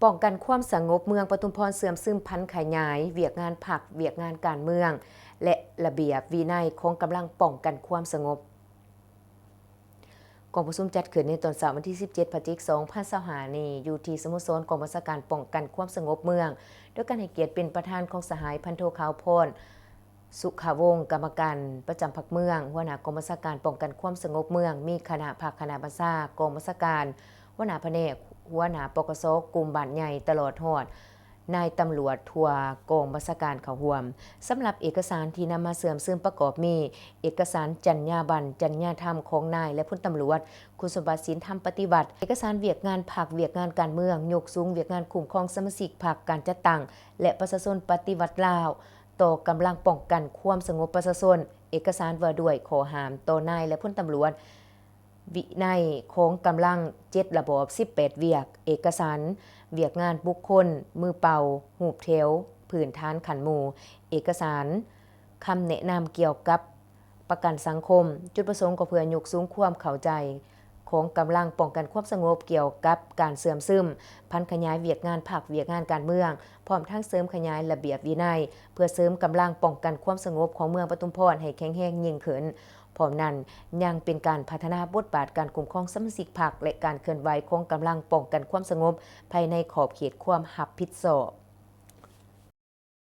ป้องกันความสงบเมืองปทุมพรเสื่อมซึมพันธุ์ขยายเวียกงานผักเวียกงานการเมืองและระเบียบวินัยของกำลังป้องกันความสงบกองประชุมจัดขึ้นในตอนเสาร์วันที่17พฤศจิกายน2025นี้อยู่ที่สโมสรกองบัญชาการป้องกันความสงบเมืองด้วยการให้เกียรติเป็นประธานของสหายพันโทขาวพรสุขาวงศ์กรรมการประจำพรรคเมืองหัวหน้ากองบัญชาการป้องกันความสงบเมืองมีคณะภาคคณะบัญชากองบัญชาการหัวหน้าแผนกหัวหน้าปกสกลุ่มบ้านใหญ่ตลอดฮอดนายตำรวจทัวกองบัญชาการเขาห่วมสำหรับเอกสารที่นำมาเสริมซึ่งประกอบมีเอกสารจรรยาบรรณจรรยาธรรมของนายและพลตำรวจคุณสมบัติศีลธรรมปฏิบัติเอกสารเวียกงานพรรคเวียกงานการเมืองยกสูงเวียกงานคุ้มครองสมาชิกพรรคการจัดตั้งและประชาชนปฏิวัติลาวต่อกำลังป้องกันความสงบประชาชนเอกสารว่าด้วยขอหามต่อนายและพลตำรวจวินัยของกำลัง7ระบอบ18เวียกเอกสารเวียกงานบุคคลมือเป่าหูบเทวผืนฐานขันหมู่เอกสารคำแนะนำเกี่ยวกับประกันสังคมจุดประสงค์ก็เพื่อยกสูงความเข้าใจของกำลังป้องกันความสงบเกี่ยวกับการเสื่อมซึมพันขยายเวียกงานผักเวียกงานการเมืองพร้อมทั้งเสริมขยายระเบียบวินัยเพื่อเสริมกำลังป้องกันความสงบของเมืองปทุมพรให้แข็งแรงยิ่งขึ้นพร้อมนั้นยังเป็นการพัฒนาบทบาทการคุ้มครองสมาชิกพรรคและการเคลื่อนไหวของกำลังป้องกันความสงบภายในขอบเขตความรับผิดชอบ